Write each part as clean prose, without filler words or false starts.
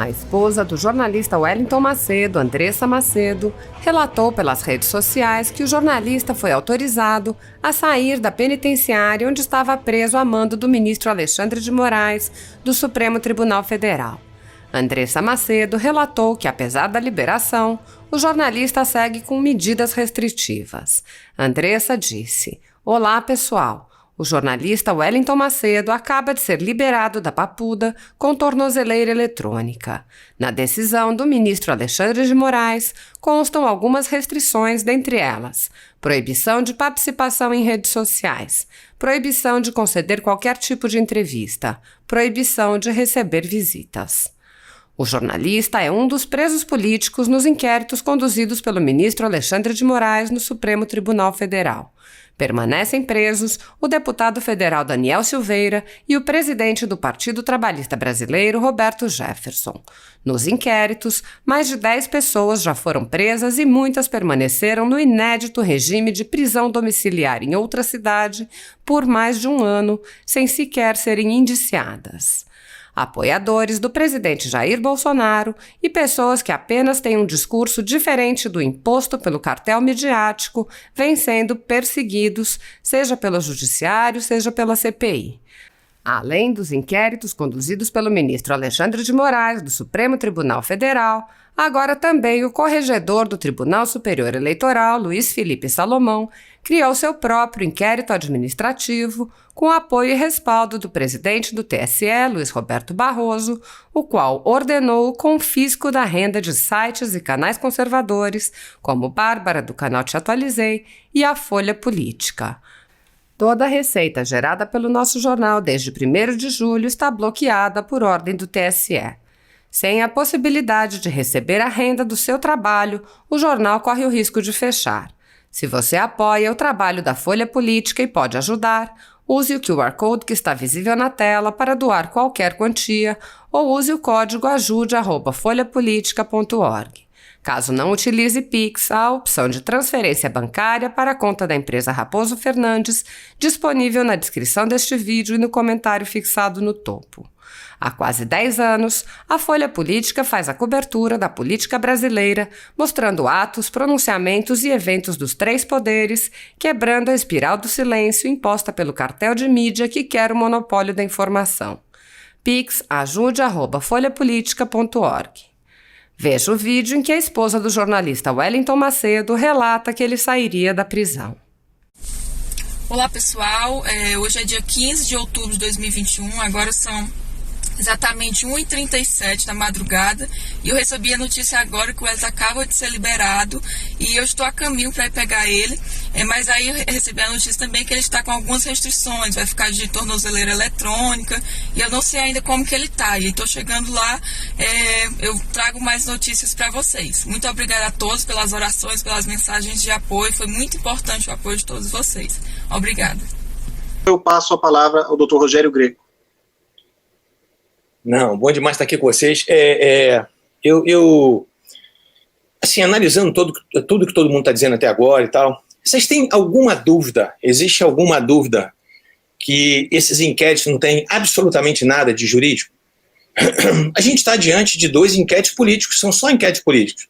A esposa do jornalista Wellington Macedo, Andressa Macedo, relatou pelas redes sociais que o jornalista foi autorizado a sair da penitenciária onde estava preso a mando do ministro Alexandre de Moraes, do Supremo Tribunal Federal. Andressa Macedo relatou que, apesar da liberação, o jornalista segue com medidas restritivas. Andressa disse: "Olá, pessoal. O jornalista Wellington Macedo acaba de ser liberado da Papuda com tornozeleira eletrônica. Na decisão do ministro Alexandre de Moraes constam algumas restrições, dentre elas: proibição de participação em redes sociais, proibição de conceder qualquer tipo de entrevista, proibição de receber visitas." O jornalista é um dos presos políticos nos inquéritos conduzidos pelo ministro Alexandre de Moraes no Supremo Tribunal Federal. Permanecem presos o deputado federal Daniel Silveira e o presidente do Partido Trabalhista Brasileiro, Roberto Jefferson. Nos inquéritos, mais de 10 pessoas já foram presas e muitas permaneceram no inédito regime de prisão domiciliar em outra cidade por mais de um ano, sem sequer serem indiciadas. Apoiadores do presidente Jair Bolsonaro e pessoas que apenas têm um discurso diferente do imposto pelo cartel midiático vêm sendo perseguidos, seja pelo judiciário, seja pela CPI. Além dos inquéritos conduzidos pelo ministro Alexandre de Moraes, do Supremo Tribunal Federal, agora também o corregedor do Tribunal Superior Eleitoral, Luiz Felipe Salomão, criou seu próprio inquérito administrativo com apoio e respaldo do presidente do TSE, Luiz Roberto Barroso, o qual ordenou o confisco da renda de sites e canais conservadores, como Bárbara, do canal Te Atualizei, e a Folha Política. Toda a receita gerada pelo nosso jornal desde 1º de julho está bloqueada por ordem do TSE. Sem a possibilidade de receber a renda do seu trabalho, o jornal corre o risco de fechar. Se você apoia o trabalho da Folha Política e pode ajudar, use o QR Code que está visível na tela para doar qualquer quantia ou use o código ajude@folhapolitica.org. Caso não utilize Pix, há a opção de transferência bancária para a conta da empresa Raposo Fernandes, disponível na descrição deste vídeo e no comentário fixado no topo. Há quase 10 anos, a Folha Política faz a cobertura da política brasileira, mostrando atos, pronunciamentos e eventos dos 3 poderes, quebrando a espiral do silêncio imposta pelo cartel de mídia que quer o monopólio da informação. Pix ajude@folhapolitica.org. Veja o vídeo em que a esposa do jornalista Wellington Macedo relata que ele sairia da prisão. Olá, pessoal. Hoje é dia 15 de outubro de 2021, agora são exatamente 1h37 da madrugada e eu recebi a notícia agora que o Wellington acaba de ser liberado e eu estou a caminho para ir pegar ele, mas aí eu recebi a notícia também que ele está com algumas restrições, vai ficar de tornozeleira eletrônica e eu não sei ainda como que ele está, e estou chegando lá, eu trago mais notícias para vocês. Muito obrigada a todos pelas orações, pelas mensagens de apoio, foi muito importante o apoio de todos vocês. Obrigada. Eu passo a palavra ao Dr. Rogério Greco. Não, bom demais estar aqui com vocês. Assim, analisando tudo que todo mundo está dizendo até agora e tal, vocês têm alguma dúvida, existe alguma dúvida que esses inquéritos não têm absolutamente nada de jurídico? A gente está diante de 2 inquéritos políticos, são só inquéritos políticos.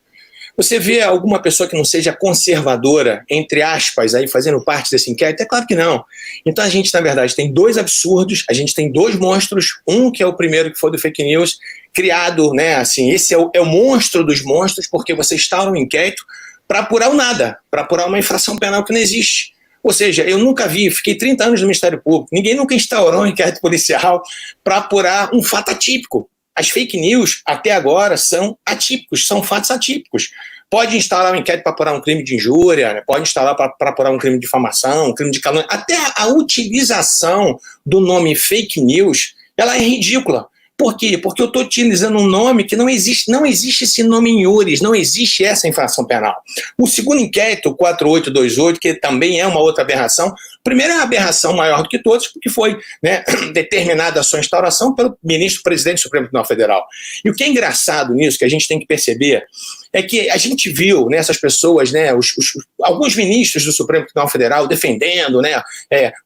Você vê alguma pessoa que não seja conservadora, entre aspas, aí fazendo parte desse inquérito? É claro que não. Então a gente, na verdade, tem 2 absurdos, a gente tem 2 monstros, um que é o primeiro que foi do fake news, criado, né, assim, esse é o monstro dos monstros, porque você instaura um inquérito para apurar o nada, para apurar uma infração penal que não existe. Ou seja, eu nunca vi, fiquei 30 anos no Ministério Público, ninguém nunca instaurou um inquérito policial para apurar um fato atípico. As fake news, até agora, são atípicos, são fatos atípicos. Pode instalar um inquérito para apurar um crime de injúria, né? Pode instalar para apurar um crime de difamação, um crime de calúnia. Até a utilização do nome fake news, ela é ridícula. Por quê? Porque eu estou utilizando um nome que não existe esse nome em iures, não existe essa infração penal. O segundo inquérito, 4828, que também é uma outra aberração, primeiro é uma aberração maior do que todos, porque foi, né, determinada a sua instauração pelo ministro-presidente do Supremo Tribunal Federal. E o que é engraçado nisso, que a gente tem que perceber, é que a gente viu nessas pessoas, né, alguns ministros do Supremo Tribunal Federal defendendo, né,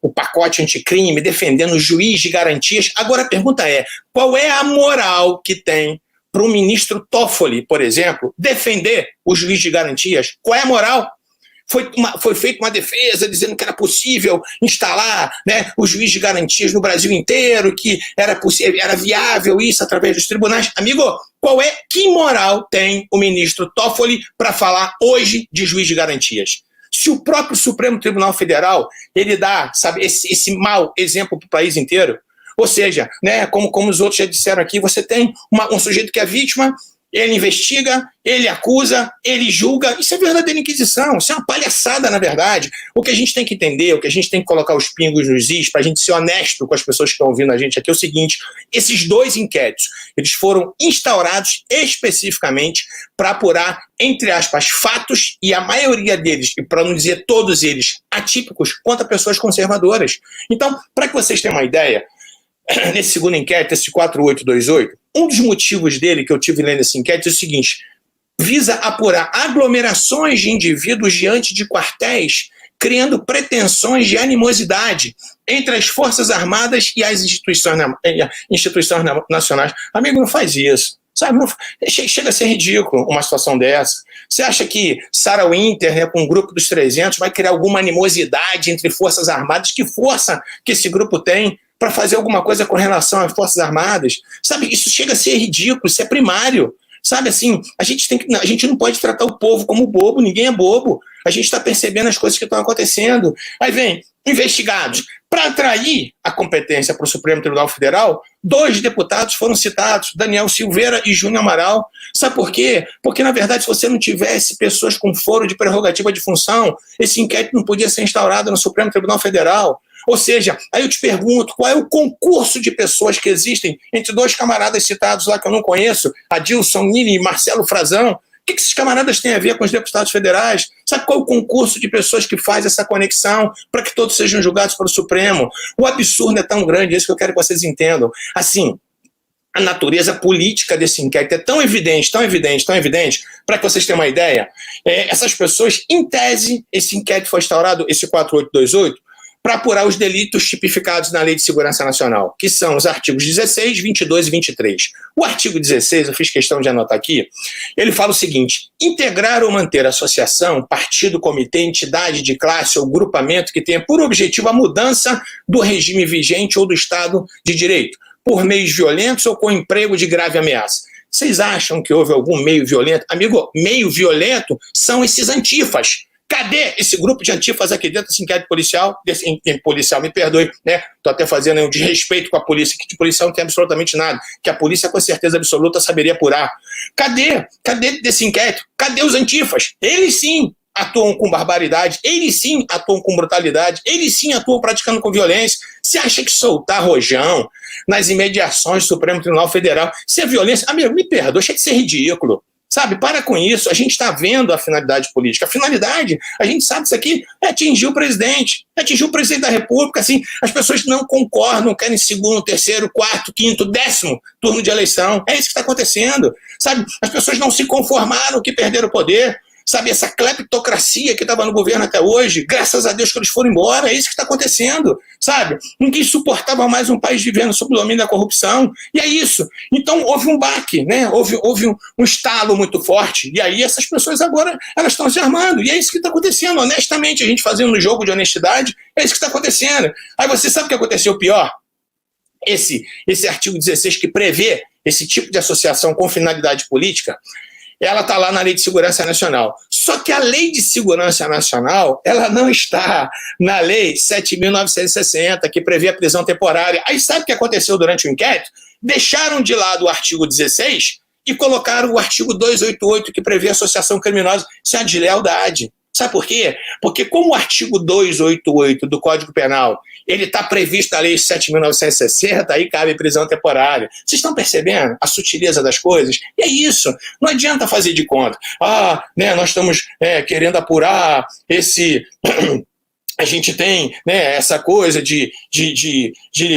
o pacote anticrime, defendendo o juiz de garantias. Agora a pergunta é, qual é a moral que tem para o ministro Toffoli, por exemplo, defender o juiz de garantias? Qual é a moral? Foi feita uma defesa dizendo que era possível instalar, né, o juiz de garantias no Brasil inteiro, que era viável isso através dos tribunais. Amigo, que moral tem o ministro Toffoli para falar hoje de juiz de garantias? Se o próprio Supremo Tribunal Federal ele dá, sabe, esse mau exemplo para o país inteiro, ou seja, né, como os outros já disseram aqui, você tem um sujeito que é vítima, ele investiga, ele acusa, ele julga. Isso é verdadeira inquisição, isso é uma palhaçada, na verdade. O que a gente tem que entender, o que a gente tem que colocar os pingos nos is, para a gente ser honesto com as pessoas que estão ouvindo a gente aqui, é o seguinte: esses 2 inquéritos, eles foram instaurados especificamente para apurar, entre aspas, fatos, e a maioria deles, e para não dizer todos eles, atípicos, contra pessoas conservadoras. Então, para que vocês tenham uma ideia, nesse segundo inquérito, esse 4828, um dos motivos dele que eu tive lendo esse inquérito é o seguinte: visa apurar aglomerações de indivíduos diante de quartéis, criando pretensões de animosidade entre as Forças Armadas e as instituições nacionais. Amigo, não faz isso. Sabe, chega a ser ridículo uma situação dessa. Você acha que Sarah Winter, né, com o grupo dos 300, vai criar alguma animosidade entre Forças Armadas? Que força que esse grupo tem para fazer alguma coisa com relação às Forças Armadas? Sabe, isso chega a ser ridículo, isso é primário. Sabe, assim, a gente não pode tratar o povo como bobo, ninguém é bobo. A gente está percebendo as coisas que estão acontecendo. Aí vem, investigados. Para atrair a competência para o Supremo Tribunal Federal, 2 deputados foram citados, Daniel Silveira e Júnior Amaral. Sabe por quê? Porque, na verdade, se você não tivesse pessoas com foro de prerrogativa de função, esse inquérito não podia ser instaurado no Supremo Tribunal Federal. Ou seja, aí eu te pergunto, qual é o concurso de pessoas que existem entre 2 camaradas citados lá que eu não conheço, Adilson Nini e Marcelo Frazão? O que esses camaradas têm a ver com os deputados federais? Sabe qual é o concurso de pessoas que faz essa conexão para que todos sejam julgados pelo Supremo? O absurdo é tão grande, é isso que eu quero que vocês entendam. Assim, a natureza política desse inquérito é tão evidente, para que vocês tenham uma ideia, essas pessoas, em tese, esse inquérito foi instaurado, esse 4828, para apurar os delitos tipificados na Lei de Segurança Nacional, que são os artigos 16, 22 e 23. O artigo 16, eu fiz questão de anotar aqui, ele fala o seguinte: integrar ou manter associação, partido, comitê, entidade de classe ou grupamento que tenha por objetivo a mudança do regime vigente ou do Estado de Direito, por meios violentos ou com emprego de grave ameaça. Vocês acham que houve algum meio violento? Amigo, meio violento são esses antifas. Cadê esse grupo de antifas aqui dentro desse inquérito policial? Policial, me perdoe, né? Estou até fazendo um desrespeito com a polícia, que de policial não tem absolutamente nada, que a polícia com certeza absoluta saberia apurar. Cadê desse inquérito? Cadê os antifas? Eles sim atuam com barbaridade, eles sim atuam com brutalidade, eles sim atuam praticando com violência. Você acha que soltar rojão nas imediações do Supremo Tribunal Federal, isso é violência? Amigo, me perdoe, deixa de ser ridículo. Sabe, para com isso, a gente está vendo a finalidade política. A finalidade, a gente sabe isso aqui, é atingir o presidente da República, assim, as pessoas não concordam, querem segundo, terceiro, quarto, quinto, 10º turno de eleição. É isso que está acontecendo, sabe? As pessoas não se conformaram que perderam o poder, sabe? Essa cleptocracia que estava no governo até hoje, graças a Deus que eles foram embora, é isso que está acontecendo, sabe? Ninguém suportava mais um país vivendo sob o domínio da corrupção, e é isso. Então houve um baque, né? Houve um estalo muito forte, e aí essas pessoas agora, elas estão se armando, e é isso que está acontecendo, honestamente, a gente fazendo um jogo de honestidade, é isso que está acontecendo. Aí você sabe o que aconteceu pior? Esse artigo 16 que prevê esse tipo de associação com finalidade política, ela está lá na Lei de Segurança Nacional. Só que a Lei de Segurança Nacional, ela não está na Lei 7.960, que prevê a prisão temporária. Aí sabe o que aconteceu durante o inquérito? Deixaram de lado o artigo 16 e colocaram o artigo 288, que prevê associação criminosa. Isso é uma deslealdade. Sabe por quê? Porque como o artigo 288 do Código Penal, ele está previsto na Lei 7.960, aí cabe prisão temporária. Vocês estão percebendo a sutileza das coisas? E é isso, não adianta fazer de conta. Né, nós estamos querendo apurar esse... A gente tem, né, essa coisa de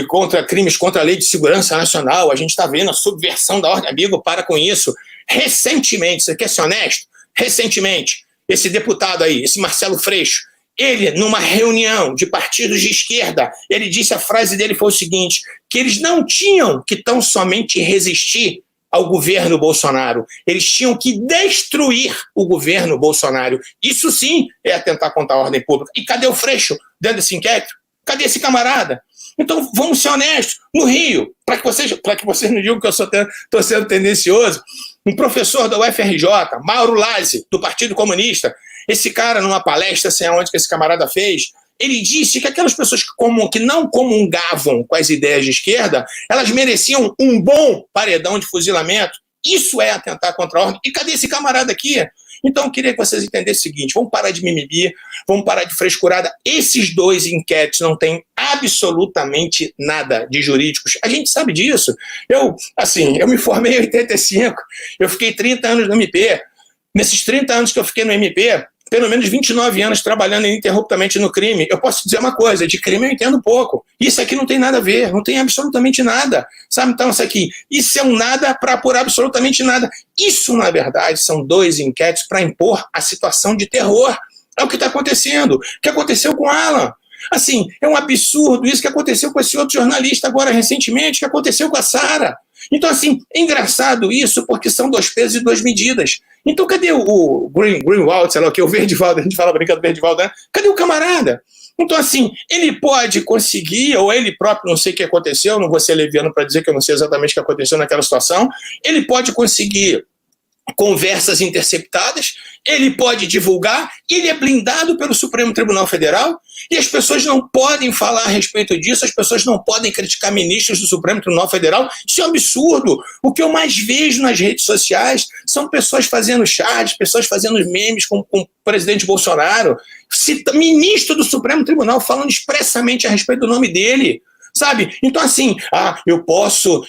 contra crimes contra a Lei de Segurança Nacional, a gente está vendo a subversão da ordem. Amigo, para com isso. Recentemente, você quer ser honesto? Recentemente, esse deputado aí, esse Marcelo Freixo, ele, numa reunião de partidos de esquerda, ele disse, a frase dele foi o seguinte, que eles não tinham que tão somente resistir ao governo Bolsonaro. Eles tinham que destruir o governo Bolsonaro. Isso sim é atentar contra a ordem pública. E cadê o Freixo dentro desse inquérito? Cadê esse camarada? Então, vamos ser honestos. No Rio, para que vocês não digam que eu estou sendo tendencioso, um professor da UFRJ, Mauro Lazzi, do Partido Comunista, esse cara, numa palestra, sei aonde que esse camarada fez, ele disse que aquelas pessoas que não comungavam com as ideias de esquerda, elas mereciam um bom paredão de fuzilamento. Isso é atentar contra a ordem. E cadê esse camarada aqui? Então, eu queria que vocês entendessem o seguinte, vamos parar de mimimi, vamos parar de frescurada. Esses dois inquéritos não têm absolutamente nada de jurídicos. A gente sabe disso. Eu me formei em 85, eu fiquei 30 anos no MP. Nesses 30 anos que eu fiquei no MP, pelo menos 29 anos trabalhando ininterruptamente no crime. Eu posso dizer uma coisa, de crime eu entendo pouco. Isso aqui não tem nada a ver, não tem absolutamente nada. Sabe, então isso é um nada para apurar absolutamente nada. Isso, na verdade, são dois inquéritos para impor a situação de terror. É o que está acontecendo. O que aconteceu com Alan? Assim, é um absurdo isso que aconteceu com esse outro jornalista agora recentemente, que aconteceu com a Sara. Então, assim, é engraçado isso porque são dois pesos e duas medidas. Então, cadê o Greenwald, sei lá o que, o Verdivaldo, a gente fala brincando do Verdivaldo, né? Cadê o camarada? Então, assim, ele pode conseguir, ou ele próprio, não sei o que aconteceu, não vou ser leviano para dizer que eu não sei exatamente o que aconteceu naquela situação, ele pode conseguir conversas interceptadas, ele pode divulgar, ele é blindado pelo Supremo Tribunal Federal e as pessoas não podem falar a respeito disso, as pessoas não podem criticar ministros do Supremo Tribunal Federal. Isso é um absurdo. O que eu mais vejo nas redes sociais são pessoas fazendo chats, pessoas fazendo memes com o presidente Bolsonaro, ministro do Supremo Tribunal falando expressamente a respeito do nome dele. Sabe? Então, assim, eu posso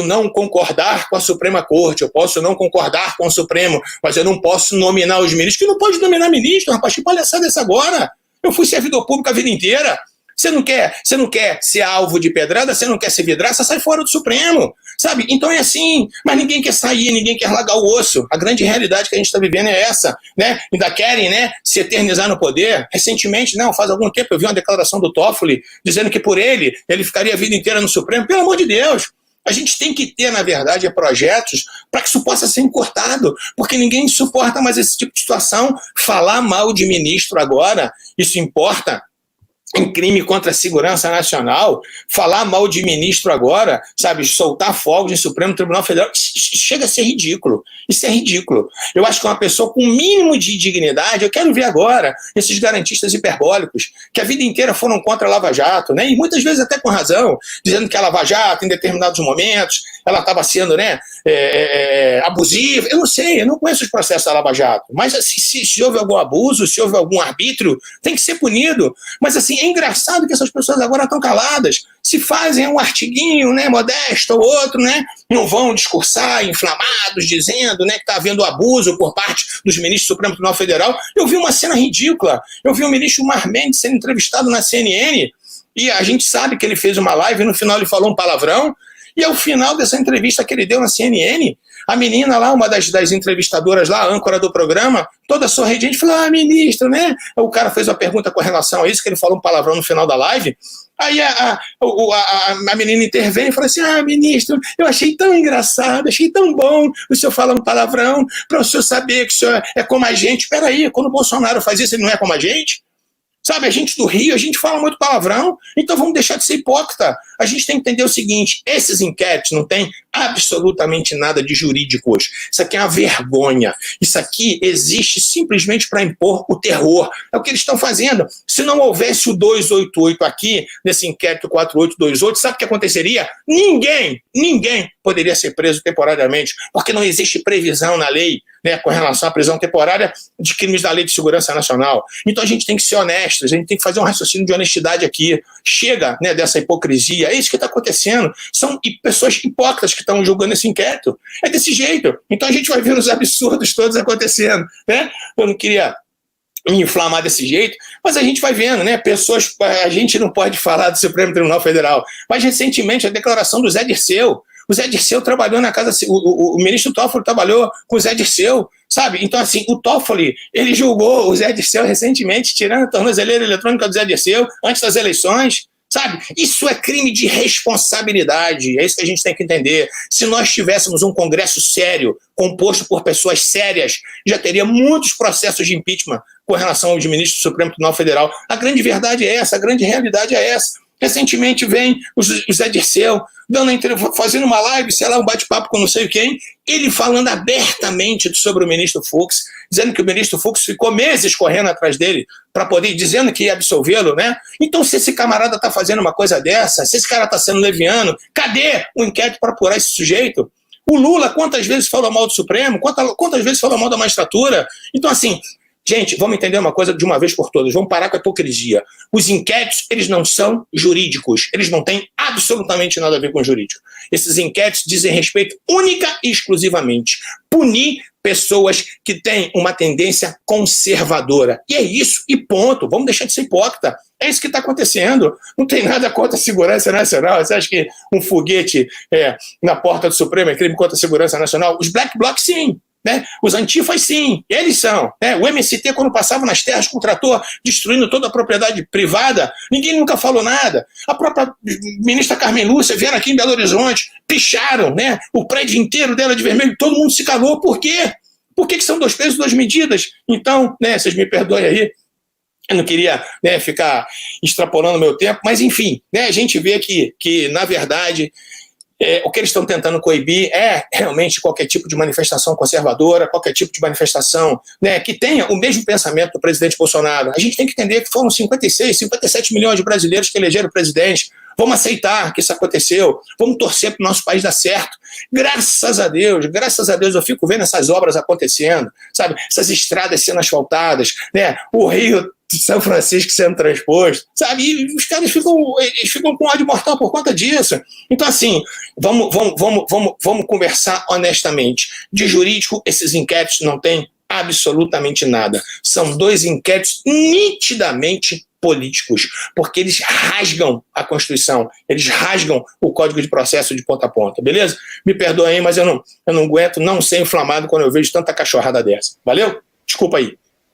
não concordar com a Suprema Corte, eu posso não concordar com o Supremo, mas eu não posso nominar os ministros. Que não pode nominar ministro, rapaz, que palhaçada é essa agora? Eu fui servidor público a vida inteira. Você não quer ser alvo de pedrada, você não quer ser vidraça, sai fora do Supremo, sabe? Então é assim, mas ninguém quer sair, ninguém quer largar o osso. A grande realidade que a gente está vivendo é essa, né? Ainda querem, né, se eternizar no poder. Recentemente, não, faz algum tempo eu vi uma declaração do Toffoli dizendo que por ele ficaria a vida inteira no Supremo. Pelo amor de Deus! A gente tem que ter, na verdade, projetos para que isso possa ser encurtado, porque ninguém suporta mais esse tipo de situação. Falar mal de ministro agora, isso importa? Em crime contra a segurança nacional, falar mal de ministro agora, sabe, soltar fogos em Supremo Tribunal Federal, chega a ser ridículo. Isso é ridículo. Eu acho que uma pessoa com o mínimo de dignidade, eu quero ver agora esses garantistas hiperbólicos, que a vida inteira foram contra a Lava Jato, né, e muitas vezes até com razão, dizendo que a Lava Jato, em determinados momentos, ela estava sendo, né, abusiva. Eu não sei, eu não conheço os processos da Lava Jato, mas se houve algum abuso, se houve algum arbítrio, tem que ser punido. Mas assim, é engraçado que essas pessoas agora estão caladas. Se fazem um artiguinho, né, modesto ou outro, né, não vão discursar inflamados, dizendo, né, que está havendo abuso por parte dos ministros do Supremo Tribunal Federal. Eu vi uma cena ridícula. Eu vi o ministro Mar Mendes sendo entrevistado na CNN e a gente sabe que ele fez uma live e no final ele falou um palavrão. E ao final dessa entrevista que ele deu na CNN, a menina lá, uma das entrevistadoras lá, a âncora do programa, toda sorridente, falou, ministro, né? O cara fez uma pergunta com relação a isso, que ele falou um palavrão no final da live. Aí a menina intervém e fala assim, ministro, eu achei tão engraçado, achei tão bom o senhor falando palavrão, para o senhor saber que o senhor é como a gente. Peraí, quando o Bolsonaro faz isso, ele não é como a gente? Sabe, a gente do Rio, a gente fala muito palavrão, então vamos deixar de ser hipócrita. A gente tem que entender o seguinte, esses inquéritos não têm absolutamente nada de jurídico hoje. Isso aqui é uma vergonha. Isso aqui existe simplesmente para impor o terror. É o que eles estão fazendo. Se não houvesse o 288 aqui, nesse inquérito 4828, sabe o que aconteceria? Ninguém poderia ser preso temporariamente, porque não existe previsão na lei, né, com relação à prisão temporária de crimes da Lei de Segurança Nacional. Então a gente tem que ser honesto, a gente tem que fazer um raciocínio de honestidade aqui. Chega, né, dessa hipocrisia, é isso que está acontecendo. São pessoas hipócritas que estão julgando esse inquérito. É desse jeito. Então a gente vai ver os absurdos todos acontecendo, né? Eu não queria me inflamar desse jeito, mas a gente vai vendo, né? Pessoas, a gente não pode falar do Supremo Tribunal Federal, mas recentemente a declaração do Zé Dirceu. O Zé Dirceu trabalhou na casa, o ministro Toffoli trabalhou com o Zé Dirceu, sabe? Então, assim, o Toffoli, ele julgou o Zé Dirceu recentemente, tirando a tornozeleira eletrônica do Zé Dirceu antes das eleições, sabe? Isso é crime de responsabilidade, é isso que a gente tem que entender. Se nós tivéssemos um Congresso sério, composto por pessoas sérias, já teria muitos processos de impeachment com relação aos ministros do Supremo Tribunal Federal. A grande verdade é essa, a grande realidade é essa. Recentemente vem o Zé Dirceu fazendo uma live, sei lá, um bate-papo com não sei quem, ele falando abertamente sobre o ministro Fux, dizendo que o ministro Fux ficou meses correndo atrás dele para poder, dizendo que ia absolvê-lo, né? Então, se esse camarada está fazendo uma coisa dessa, se esse cara está sendo leviano, cadê o inquérito para apurar esse sujeito? O Lula, quantas vezes falou mal do Supremo? Quantas vezes falou mal da magistratura? Então, assim, gente, vamos entender uma coisa de uma vez por todas, vamos parar com a hipocrisia. Os inquéritos, eles não são jurídicos, eles não têm absolutamente nada a ver com jurídico. Esses inquéritos dizem respeito única e exclusivamente punir pessoas que têm uma tendência conservadora. E é isso, e ponto. Vamos deixar de ser hipócrita. É isso que está acontecendo. Não tem nada contra a segurança nacional. Você acha que um foguete na porta do Supremo é crime contra a segurança nacional? Os black blocs, sim. Né? Os antifas, sim, eles são. Né? O MST, quando passava nas terras com o trator, destruindo toda a propriedade privada, ninguém nunca falou nada. A própria ministra Carmen Lúcia vieram aqui em Belo Horizonte, picharam, né, o prédio inteiro dela de vermelho, todo mundo se calou. Por quê? Por que são 2 pesos, 2 medidas? Então, né, vocês me perdoem aí, eu não queria, né, ficar extrapolando o meu tempo, mas enfim, né, a gente vê que na verdade, o que eles estão tentando coibir é realmente qualquer tipo de manifestação conservadora, qualquer tipo de manifestação, né, que tenha o mesmo pensamento do presidente Bolsonaro. A gente tem que entender que foram 56, 57 milhões de brasileiros que elegeram o presidente. Vamos aceitar que isso aconteceu, vamos torcer para o nosso país dar certo. Graças a Deus, eu fico vendo essas obras acontecendo, sabe? Essas estradas sendo asfaltadas, né? O Rio de São Francisco sendo transposto, sabe? E os caras ficam com ódio mortal por conta disso. Então, assim, vamos conversar honestamente. De jurídico, esses inquéritos não têm absolutamente nada. São 2 inquéritos nitidamente políticos, porque eles rasgam a Constituição, eles rasgam o Código de Processo de ponta a ponta, beleza? Me perdoem, mas eu não aguento não ser inflamado quando eu vejo tanta cachorrada dessa. Valeu? Desculpa aí.